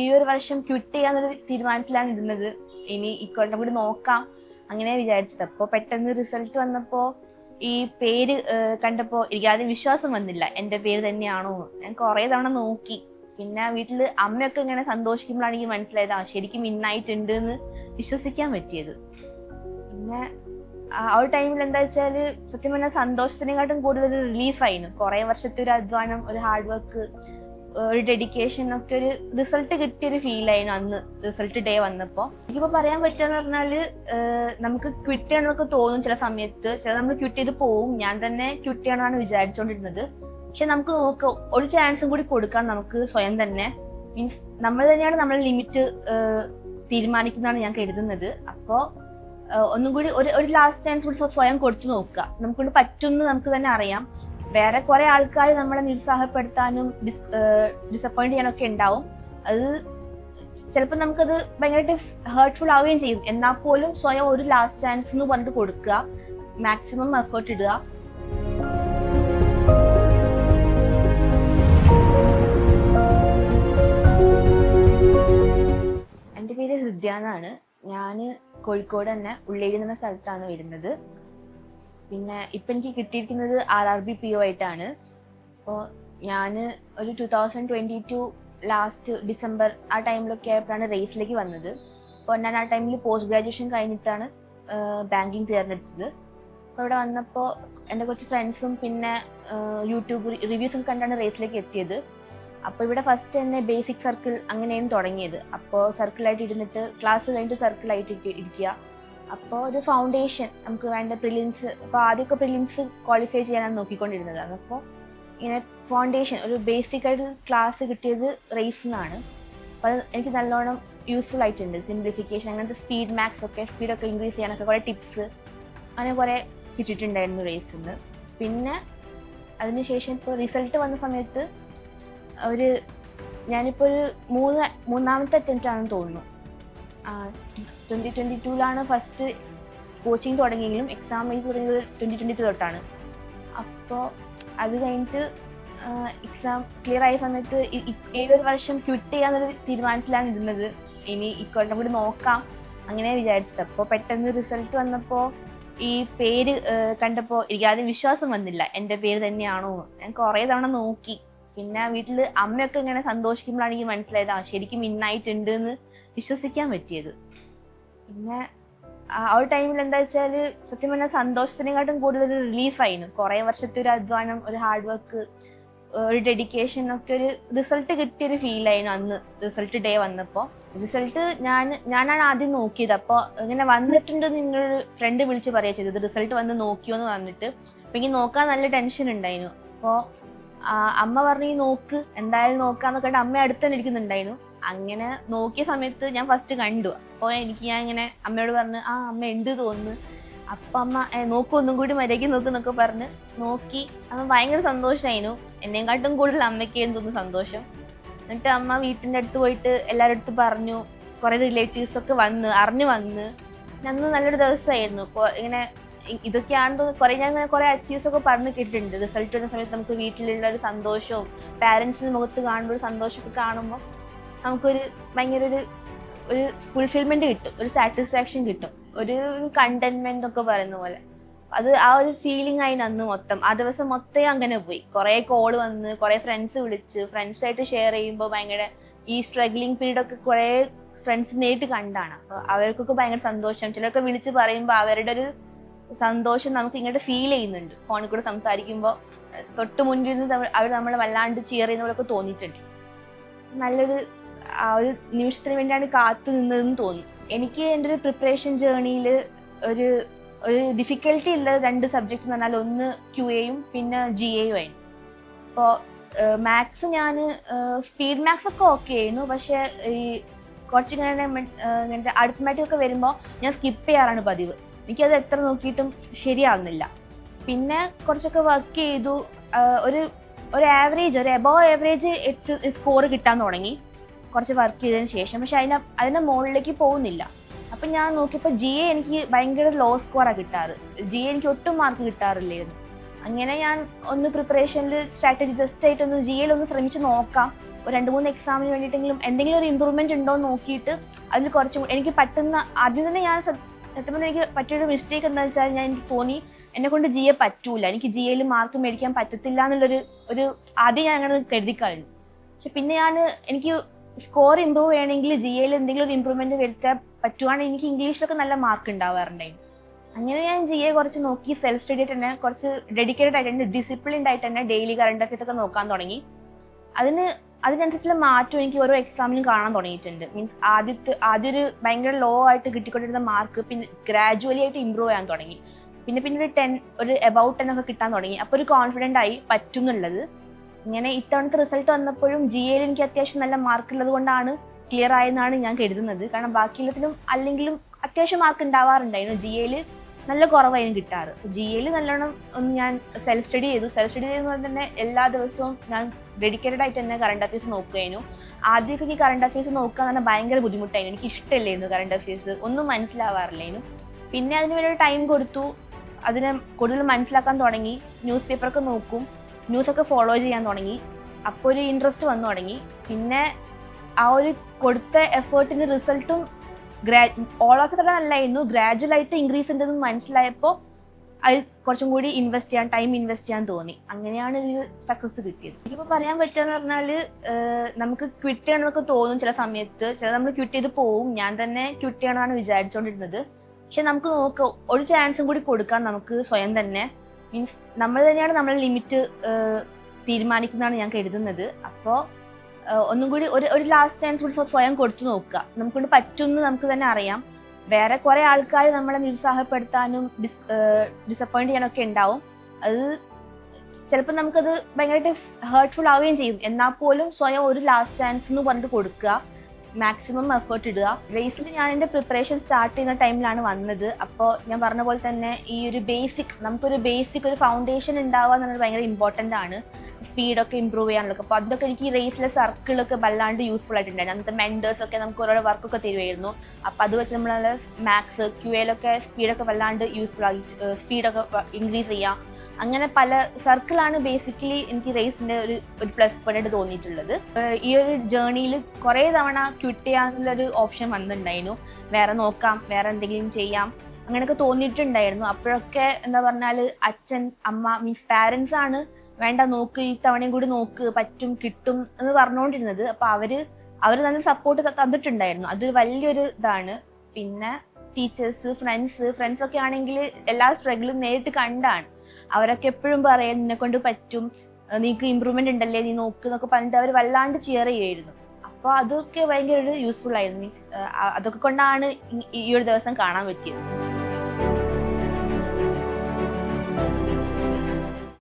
ഈ ഒരു വർഷം ക്വിറ്റ് ചെയ്യാന്നൊരു തീരുമാനത്തിലാണ് ഇരുന്നത്. ഇനി ഇക്കൊല്ലം കൂടി നോക്കാം അങ്ങനെ വിചാരിച്ചത്. അപ്പോൾ പെട്ടെന്ന് റിസൾട്ട് വന്നപ്പോൾ ഈ പേര് കണ്ടപ്പോൾ എനിക്ക് ആദ്യം വിശ്വാസം വന്നില്ല, എൻ്റെ പേര് തന്നെയാണോ. ഞാൻ കുറേ തവണ നോക്കി. പിന്നെ വീട്ടിൽ അമ്മയൊക്കെ ഇങ്ങനെ സന്തോഷിക്കുമ്പോഴാണ് എനിക്ക് മനസ്സിലായത് ശരിക്കും ഇന്നായിട്ടുണ്ട് എന്ന് വിശ്വസിക്കാൻ പറ്റിയത്. പിന്നെ ആ ഒരു ടൈമിൽ എന്താ വെച്ചാൽ സത്യം പറഞ്ഞാൽ സന്തോഷത്തിനെക്കാട്ടും കൂടുതൽ റിലീഫായിരുന്നു. കുറേ വർഷത്തെ ഒരു അധ്വാനം, ഒരു ഹാർഡ് വർക്ക്, ഒരു ഡെഡിക്കേഷൻ ഒക്കെ ഒരു റിസൾട്ട് കിട്ടിയൊരു ഫീലായിരുന്നു അന്ന് റിസൾട്ട് ഡേ വന്നപ്പോൾ. എനിക്കിപ്പോൾ പറയാൻ പറ്റുകയെന്ന് പറഞ്ഞാൽ നമുക്ക് ക്വിറ്റ് ചെയ്യണമെന്നൊക്കെ തോന്നും ചില സമയത്ത്. ചില നമ്മൾ ക്വിറ്റ് ചെയ്ത് പോവും. ഞാൻ തന്നെ ക്വിറ്റ് ചെയ്യണമെന്നാണ് വിചാരിച്ചുകൊണ്ടിരുന്നത്. പക്ഷെ നമുക്ക് നോക്കാം, ഒരു ചാൻസും കൂടി കൊടുക്കാം നമുക്ക് സ്വയം തന്നെ. മീൻസ് നമ്മൾ തന്നെയാണ് നമ്മളെ ലിമിറ്റ് തീരുമാനിക്കുന്നതാണ് ഞാൻ കരുതുന്നത്. അപ്പോൾ ഒന്നും കൂടി ഒരു ലാസ്റ്റ് ചാൻസ് കൂടി സ്വയം കൊടുത്തു നോക്കുക. നമുക്കൊണ്ട് പറ്റുമെന്ന് നമുക്ക് തന്നെ അറിയാം. വേറെ കുറെ ആൾക്കാർ നമ്മളെ നിരുത്സാഹപ്പെടുത്താനും ഡിസപ്പോയിന്റ് ചെയ്യാനൊക്കെ ഉണ്ടാവും. അത് ചിലപ്പോൾ നമുക്കത് ഭയങ്കരമായിട്ട് ഹേർട്ട്ഫുൾ ആവുകയും ചെയ്യും. എന്നാൽ പോലും സ്വയം ഒരു ലാസ്റ്റ് ചാൻസ് എന്ന് പറഞ്ഞിട്ട് കൊടുക്കുക, മാക്സിമം എഫേർട്ട് ഇടുക. എൻ്റെ പേര് ഹൃദ്യ എന്നാണ്. ഞാൻ കോഴിക്കോട് തന്നെ ഉള്ളേരി എന്ന സ്ഥലത്താണ് വരുന്നത്. പിന്നെ ഇപ്പം എനിക്ക് കിട്ടിയിരിക്കുന്നത് RRB PO ആയിട്ടാണ്. അപ്പോൾ ഞാൻ ഒരു 2022 ലാസ്റ്റ് ഡിസംബർ ആ ടൈമിലൊക്കെ ആയപ്പോഴാണ് റേസിലേക്ക് വന്നത്. അപ്പോൾ ഞാൻ ആ ടൈമിൽ പോസ്റ്റ് ഗ്രാജുവേഷൻ കഴിഞ്ഞിട്ടാണ് ബാങ്കിങ് തിരഞ്ഞെടുത്തത്. അപ്പോൾ ഇവിടെ വന്നപ്പോൾ എൻ്റെ കുറച്ച് ഫ്രണ്ട്സും പിന്നെ യൂട്യൂബ് റിവ്യൂസും കണ്ടാണ് റേസിലേക്ക് എത്തിയത്. അപ്പോൾ ഇവിടെ ഫസ്റ്റ് തന്നെ ബേസിക് സർക്കിൾ അങ്ങനെയാണ് തുടങ്ങിയത്. അപ്പോൾ സർക്കിളായിട്ട് ഇരുന്നിട്ട് ക്ലാസ് കഴിഞ്ഞിട്ട് സർക്കിളായിട്ട് ഇരിക്കുക. അപ്പോൾ ഒരു ഫൗണ്ടേഷൻ നമുക്ക് വേണ്ട പ്രിലിംസ്. അപ്പോൾ ആദ്യമൊക്കെ പ്രിലിംസ് ക്വാളിഫൈ ചെയ്യാനാണ് നോക്കിക്കൊണ്ടിരുന്നത്. അപ്പോൾ ഇങ്ങനെ ഫൗണ്ടേഷൻ ഒരു ബേസിക് ആയിട്ട് ക്ലാസ് കിട്ടിയത് റേസിൽ നിന്നാണ്. അപ്പോൾ അത് എനിക്ക് നല്ലോണം യൂസ്ഫുൾ ആയിട്ടുണ്ട്. സിംപ്ലിഫിക്കേഷൻ, അങ്ങനത്തെ സ്പീഡ് മാക്സ് ഒക്കെ, സ്പീഡൊക്കെ ഇൻക്രീസ് ചെയ്യാനൊക്കെ കുറേ ടിപ്സ് അങ്ങനെ കുറേ കിട്ടിയിട്ടുണ്ടായിരുന്നു റേസിൽ നിന്ന്. പിന്നെ അതിനുശേഷം ഇപ്പോൾ റിസൾട്ട് വന്ന സമയത്ത് ഞാനിപ്പോൾ ഒരു മൂന്നാമത്തെ അറ്റംപ്റ്റ് ആണെന്ന് തോന്നുന്നു. 2022 ഫസ്റ്റ് കോച്ചിങ് തുടങ്ങിയെങ്കിലും എക്സാം എഴുതി തുടങ്ങിയത് 2022 തൊട്ടാണ്. അപ്പോൾ അത് കഴിഞ്ഞിട്ട് എക്സാം ക്ലിയർ ആയ സമയത്ത് ഈ ഒരു വർഷം ക്വിറ്റ് ചെയ്യാന്നൊരു തീരുമാനത്തിലാണ് ഇരുന്നത്. ഇനി ഇക്കൊല്ലം കൂടി നോക്കാം അങ്ങനെ വിചാരിച്ചത്. അപ്പോൾ പെട്ടെന്ന് റിസൾട്ട് വന്നപ്പോൾ ഈ പേര് കണ്ടപ്പോൾ എനിക്ക് ആദ്യം വിശ്വാസം വന്നില്ല, എൻ്റെ പേര് തന്നെയാണോ. ഞാൻ കുറേ തവണ നോക്കി. പിന്നെ വീട്ടിൽ അമ്മയൊക്കെ ഇങ്ങനെ സന്തോഷിക്കുമ്പോഴാണ് എനിക്ക് മനസ്സിലായത് ശരിക്കും ഇന്നായിട്ടുണ്ട് എന്ന് വിശ്വസിക്കാൻ പറ്റിയത്. പിന്നെ ആ ഒരു ടൈമിൽ എന്താ വെച്ചാൽ സത്യം പറഞ്ഞാൽ സന്തോഷത്തിനെക്കാട്ടും കൂടുതൽ റിലീഫായിരുന്നു. കുറേ വർഷത്തെ ഒരു അധ്വാനം, ഒരു ഹാർഡ് വർക്ക്, ഒരു ഡെഡിക്കേഷൻ ഒക്കെ ഒരു റിസൾട്ട് കിട്ടിയൊരു ഫീലായിരുന്നു അന്ന് റിസൾട്ട് ഡേ വന്നപ്പോൾ. റിസൾട്ട് ഞാനാണ് ആദ്യം നോക്കിയത്. അപ്പോൾ ഇങ്ങനെ വന്നിട്ടുണ്ട് നിങ്ങൾ ഫ്രണ്ട് വിളിച്ച് പറയുക ചെയ്തത്, റിസൾട്ട് വന്ന് നോക്കിയോന്ന് പറഞ്ഞിട്ട്. അപ്പം എനിക്ക് നോക്കാൻ നല്ല ടെൻഷൻ ഉണ്ടായിരുന്നു. അപ്പോൾ അമ്മ പറഞ്ഞു നോക്ക്, എന്തായാലും നോക്കാന്നൊക്കെ കണ്ട് അമ്മ അടുത്ത് തന്നെ ഇരിക്കുന്നുണ്ടായിരുന്നു. അങ്ങനെ നോക്കിയ സമയത്ത് ഞാൻ ഫസ്റ്റ് കണ്ടു. അപ്പോൾ ഞാൻ ഇങ്ങനെ അമ്മയോട് പറഞ്ഞ് അമ്മ ഉണ്ട് തോന്നുന്നു. അപ്പം അമ്മ നോക്കും, ഒന്നും കൂടി മര്യാദയ്ക്ക് നോക്കുന്നൊക്കെ പറഞ്ഞ് നോക്കി. അമ്മ ഭയങ്കര സന്തോഷമായിരുന്നു. എന്നെക്കാട്ടും കൂടുതൽ അമ്മയ്ക്കായിരുന്നു തോന്നുന്നു സന്തോഷം. എന്നിട്ട് അമ്മ വീട്ടിൻ്റെ അടുത്ത് പോയിട്ട് എല്ലാവരുടെ അടുത്ത് പറഞ്ഞു. കുറേ റിലേറ്റീവ്സൊക്കെ അറിഞ്ഞു വന്ന്. അന്ന് നല്ലൊരു ദിവസമായിരുന്നു. ഇപ്പോൾ ഇങ്ങനെ ഇതൊക്കെയാണെന്ന് തോന്നുന്നു. ഞാൻ കുറേ അച്ചീവ്സ് ഒക്കെ പറഞ്ഞു കേട്ടിട്ടുണ്ട്. റിസൾട്ട് വരുന്ന സമയത്ത് നമുക്ക് വീട്ടിലുള്ള ഒരു സന്തോഷവും പാരൻസിൻ്റെ മുഖത്ത് കാണുമ്പോൾ ഒരു സന്തോഷമൊക്കെ കാണുമ്പോൾ നമുക്കൊരു ഭയങ്കര ഒരു ഫുൾഫിൽമെന്റ് കിട്ടും, ഒരു സാറ്റിസ്ഫാക്ഷൻ കിട്ടും, ഒരു കണ്ടന്റ്മെന്റ് ഒക്കെ പറയുന്ന പോലെ. അത് ആ ഒരു ഫീലിംഗ് ആയി അന്ന് മൊത്തം. ആ ദിവസം മൊത്തം അങ്ങനെ പോയി. കുറേ കോൾ വന്ന്, കുറേ ഫ്രണ്ട്സ് വിളിച്ച്, ഫ്രണ്ട്സായിട്ട് ഷെയർ ചെയ്യുമ്പോൾ ഭയങ്കര ഈ സ്ട്രഗ്ലിംഗ് പീരീഡ് ഒക്കെ കുറേ ഫ്രണ്ട്സ് നേരിട്ട് കണ്ടാണ്. അപ്പോൾ അവർക്കൊക്കെ ഭയങ്കര സന്തോഷം. ചിലരൊക്കെ വിളിച്ച് പറയുമ്പോൾ അവരുടെ ഒരു സന്തോഷം നമുക്ക് ഇങ്ങോട്ട് ഫീൽ ചെയ്യുന്നുണ്ട്. ഫോണിൽ കൂടെ സംസാരിക്കുമ്പോൾ തൊട്ട് മുന്നിൽ നിന്ന് അവർ നമ്മളെ വല്ലാണ്ട് ചിയർ ചെയ്യുന്ന പോലെയൊക്കെ തോന്നിയിട്ടുണ്ട്. നല്ലൊരു ആ ഒരു നിമിഷത്തിന് വേണ്ടിയാണ് കാത്തു നിന്നതെന്ന് തോന്നി. എനിക്ക് എൻ്റെ ഒരു പ്രിപ്പറേഷൻ ജേർണിയിൽ ഒരു ഡിഫിക്കൽട്ടി ഉള്ള 2 സബ്ജക്ട്സ് എന്ന് പറഞ്ഞാൽ ഒന്ന് QAയും പിന്നെ GAയും ആയിരുന്നു. അപ്പോൾ മാത്സ് ഞാൻ സ്പീഡ് മാത്സ് ഒക്കെ ഓക്കെ ആയിരുന്നു. പക്ഷേ ഈ കുറച്ചിങ്ങനെ ഇങ്ങനത്തെ അരിത്മെറ്റിക് ഒക്കെ വരുമ്പോൾ ഞാൻ സ്കിപ്പ് ചെയ്യാറാണ് പതിവ്. എനിക്കത് എത്ര നോക്കിയിട്ടും ശരിയാവുന്നില്ല. പിന്നെ കുറച്ചൊക്കെ വർക്ക് ചെയ്തു. ഒരു ആവറേജ്, ഒരു എബോവ് ആവറേജ് സ്കോർ കിട്ടാൻ തുടങ്ങി കുറച്ച് വർക്ക് ചെയ്തതിന് ശേഷം. പക്ഷെ അതിൻ്റെ മുകളിലേക്ക് പോകുന്നില്ല. അപ്പം ഞാൻ നോക്കിയപ്പോൾ GA എനിക്ക് ഭയങ്കര ലോ സ്കോറാണ് കിട്ടാറ്. GA എനിക്ക് ഒട്ടും മാർക്ക് കിട്ടാറില്ലായിരുന്നു. അങ്ങനെ ഞാൻ ഒന്ന് പ്രിപ്പറേഷനിൽ സ്ട്രാറ്റജി ജസ്റ്റ് ആയിട്ടൊന്ന് GAയിൽ ഒന്ന് ശ്രമിച്ച് നോക്കാം ഒരു 2-3 എക്സാമിന് വേണ്ടിയിട്ടെങ്കിലും എന്തെങ്കിലും ഒരു ഇമ്പ്രൂവ്മെന്റ് ഉണ്ടോ എന്ന് നോക്കിയിട്ട് അതിൽ കുറച്ചും എനിക്ക് പറ്റുന്ന ആദ്യം തന്നെ ഞാൻ സത്യം പറഞ്ഞാൽ എനിക്ക് പറ്റിയൊരു മിസ്റ്റേക്ക് എന്താ വെച്ചാൽ എനിക്ക് തോന്നി എന്നെ കൊണ്ട് GA പറ്റൂല, എനിക്ക് GAയിൽ മാർക്ക് മേടിക്കാൻ പറ്റത്തില്ല എന്നുള്ളൊരു ആദ്യം ഞാൻ അങ്ങനെ കരുതി കഴിഞ്ഞു. പക്ഷെ പിന്നെ എനിക്ക് സ്കോർ ഇമ്പ്രൂവ് ചെയ്യണമെങ്കിൽ GAയിൽ എന്തെങ്കിലും ഒരു ഇമ്പ്രൂവ്മെന്റ് വരുത്താൻ പറ്റുവാണെങ്കിൽ എനിക്ക് ഇംഗ്ലീഷിലൊക്കെ നല്ല മാർക്ക് ഉണ്ടാവാറുണ്ടായിരുന്നു. അങ്ങനെ ഞാൻ GA കുറച്ച് നോക്കി, സെൽഫ് സ്റ്റഡി ആയിട്ട് തന്നെ കുറച്ച് ഡെഡിക്കേറ്റഡ് ആയിട്ട് തന്നെ ഡിസിപ്ലിൻഡ് ആയിട്ട് തന്നെ ഡെയിലി കറണ്ട് അഫയേഴ്സ് ഒക്കെ നോക്കാൻ തുടങ്ങി. അതിനനുസരിച്ചുള്ള മാറ്റം എനിക്ക് ഓരോ എക്സാമിനും കാണാൻ തുടങ്ങിയിട്ടുണ്ട്. മീൻസ് ആദ്യം ഒരു ഭയങ്കര ലോ ആയിട്ട് കിട്ടിക്കൊണ്ടിരുന്ന മാർക്ക് പിന്നെ ഗ്രാജുവലി ആയിട്ട് ഇമ്പ്രൂവ് ചെയ്യാൻ തുടങ്ങി. പിന്നെ ഒരു എബൌട്ട് 10 ഒക്കെ കിട്ടാൻ തുടങ്ങി. അപ്പോൾ ഒരു കോൺഫിഡൻ്റ് ആയി പറ്റും എന്നുള്ളത്. ഇങ്ങനെ ഇത്തവണത്തെ റിസൾട്ട് വന്നപ്പോഴും GAയിൽ എനിക്ക് അത്യാവശ്യം നല്ല മാർക്ക് ഉള്ളത് കൊണ്ടാണ് ക്ലിയർ ആയെന്നാണ് ഞാൻ കരുതുന്നത്. കാരണം ബാക്കിയുള്ളതിലും അല്ലെങ്കിലും അത്യാവശ്യം മാർക്ക് ഉണ്ടാവാറുണ്ടായിരുന്നു. GAയിൽ നല്ല കുറവായിരുന്നു കിട്ടാറ്. GAയിൽ നല്ലോണം ഞാൻ സെൽഫ് സ്റ്റഡി ചെയ്തു. സെൽഫ് സ്റ്റഡി ചെയ്യുമ്പോൾ തന്നെ എല്ലാ ദിവസവും ഞാൻ ഡെഡിക്കേറ്റഡ് ആയിട്ട് തന്നെ കറണ്ട് അഫയേഴ്സ് നോക്കുകയായിരുന്നു. ആദ്യമൊക്കെ എനിക്ക് കറണ്ട് അഫയേഴ്സ് നോക്കാൻ തന്നെ ഭയങ്കര ബുദ്ധിമുട്ടായിരുന്നു. എനിക്ക് ഇഷ്ടമില്ലായിരുന്നു കറണ്ട് അഫയേഴ്സ്, ഒന്നും മനസ്സിലാവാറില്ലായിരുന്നു. പിന്നെ അതിന് വേണ്ടി ടൈം കൊടുത്തു, അതിനെ കൂടുതൽ മനസ്സിലാക്കാൻ തുടങ്ങി. ന്യൂസ് പേപ്പറൊക്കെ നോക്കും, ന്യൂസൊക്കെ ഫോളോ ചെയ്യാൻ തുടങ്ങി. അപ്പോൾ ഒരു ഇൻട്രസ്റ്റ് വന്നു തുടങ്ങി. പിന്നെ ആ ഒരു കൊടുത്ത എഫേർട്ടിൻ്റെ റിസൾട്ടും ഓൾ ഓഫ് തന്നെ അല്ലായിരുന്നു, ഗ്രാജുവൽ ആയിട്ട് ഇൻക്രീസ് ഉണ്ടെന്ന് മനസ്സിലായപ്പോൾ അതിൽ കുറച്ചും കൂടി ടൈം ഇൻവെസ്റ്റ് ചെയ്യാൻ തോന്നി. അങ്ങനെയാണ് ഒരു സക്സസ് കിട്ടിയത്. എനിക്കിപ്പോൾ പറയാൻ പറ്റുകയെന്ന് പറഞ്ഞാൽ നമുക്ക് ക്വിറ്റ് ചെയ്യണമെന്നൊക്കെ തോന്നും ചില സമയത്ത്. നമ്മൾ ക്വിറ്റ് ചെയ്ത് പോവും. ഞാൻ തന്നെ ക്വിറ്റ് ചെയ്യണമെന്നാണ് വിചാരിച്ചുകൊണ്ടിരുന്നത്. പക്ഷെ നമുക്ക് നോക്കാം, ഒരു ചാൻസും കൂടി കൊടുക്കാം നമുക്ക് സ്വയം തന്നെ. മീൻസ് നമ്മൾ തന്നെയാണ് നമ്മളെ ലിമിറ്റ് തീരുമാനിക്കുന്നതാണ് ഞാൻ കരുതുന്നത്. അപ്പോൾ ഒന്നും കൂടി ഒരു ലാസ്റ്റ് ചാൻസ് കൂടി സ്വയം കൊടുത്തു നോക്കുക. നമുക്കൊണ്ട് പറ്റുമെന്ന് നമുക്ക് തന്നെ അറിയാം. വേറെ കുറെ ആൾക്കാർ നമ്മളെ നിരുത്സാഹപ്പെടുത്താനും ഡിസപ്പോയിന്റ് ചെയ്യാനൊക്കെ ഉണ്ടാവും. അത് ചിലപ്പോൾ നമുക്കത് ഭയങ്കരമായിട്ട് ഹേർട്ട്ഫുൾ ആവുകയും ചെയ്യും. എന്നാൽ പോലും സ്വയം ഒരു ലാസ്റ്റ് ചാൻസ് എന്ന് പറഞ്ഞിട്ട് കൊടുക്കുക, മാക്സിമം എഫേർട്ട് ഇടുക. റേസിൽ ഞാൻ എൻ്റെ പ്രിപ്പറേഷൻ സ്റ്റാർട്ട് ചെയ്യുന്ന ടൈമിലാണ് വന്നത്. അപ്പോൾ ഞാൻ പറഞ്ഞ പോലെ തന്നെ ഈ ഒരു നമുക്കൊരു ബേസിക് ഒരു ഫൗണ്ടേഷൻ ഉണ്ടാവുക എന്നുള്ളത് ഭയങ്കര ഇമ്പോർട്ടൻ്റ് ആണ്. സ്പീഡൊക്കെ ഇമ്പ്രൂവ് ചെയ്യാനുള്ളതൊക്കെ. അപ്പോൾ അതൊക്കെ എനിക്ക് ഈ റേസിലെ സർക്കിളൊക്കെ വല്ലാണ്ട് യൂസ്ഫുൾ ആയിട്ടുണ്ടായിരുന്നു. അന്നത്തെ മെൻറ്റേഴ്സൊക്കെ നമുക്ക് ഓരോ വർക്കൊക്കെ തരുമായിരുന്നു. അപ്പോൾ അത് വെച്ച് നമ്മൾ മാത്സ് QAയിലൊക്കെ സ്പീഡൊക്കെ വല്ലാണ്ട് യൂസ്ഫുൾ ആയിട്ട് സ്പീഡൊക്കെ ഇൻക്രീസ് ചെയ്യാം. അങ്ങനെ പല സർക്കിളാണ് ബേസിക്കലി എനിക്ക് റേസിൻ്റെ ഒരു പ്ലസ് പോയിന്റ് തോന്നിയിട്ടുള്ളത്. ഈ ഒരു ജേർണിയിൽ കുറേ തവണ ക്വിറ്റ് ചെയ്യാനുള്ളൊരു ഓപ്ഷൻ വന്നിട്ടുണ്ടായിരുന്നു. വേറെ നോക്കാം, വേറെ എന്തെങ്കിലും ചെയ്യാം, അങ്ങനെയൊക്കെ തോന്നിയിട്ടുണ്ടായിരുന്നു. അപ്പോഴൊക്കെ എന്താ പറഞ്ഞാൽ അച്ഛൻ, അമ്മ മീൻസ് പാരൻസ് ആണ് വേണ്ട നോക്ക്, ഈ തവണയും കൂടി നോക്ക്, പറ്റും, കിട്ടും എന്ന് പറഞ്ഞുകൊണ്ടിരുന്നത്. അപ്പോൾ അവർ നല്ല സപ്പോർട്ട് തന്നിട്ടുണ്ടായിരുന്നു. അതൊരു വലിയൊരു ഇതാണ്. പിന്നെ ടീച്ചേഴ്സ്, ഫ്രണ്ട്സൊക്കെ ആണെങ്കിൽ എല്ലാ സ്ട്രഗിളും നേരിട്ട് കണ്ടാണ്. അവരൊക്കെ എപ്പോഴും പറയാം നിന്നെ കൊണ്ട് പറ്റും, നീക്ക് ഇമ്പ്രൂവ്മെന്റ് ഉണ്ടല്ലേ, നീ നോക്ക് എന്നൊക്കെ പറഞ്ഞിട്ട് അവർ വല്ലാണ്ട് ചിയർ ചെയ്യുമായിരുന്നു. അപ്പോൾ അതൊക്കെ ഭയങ്കര ഒരു യൂസ്ഫുൾ ആയിരുന്നു. അതൊക്കെ കൊണ്ടാണ് ഈ ഒരു ദിവസം കാണാൻ പറ്റിയത്.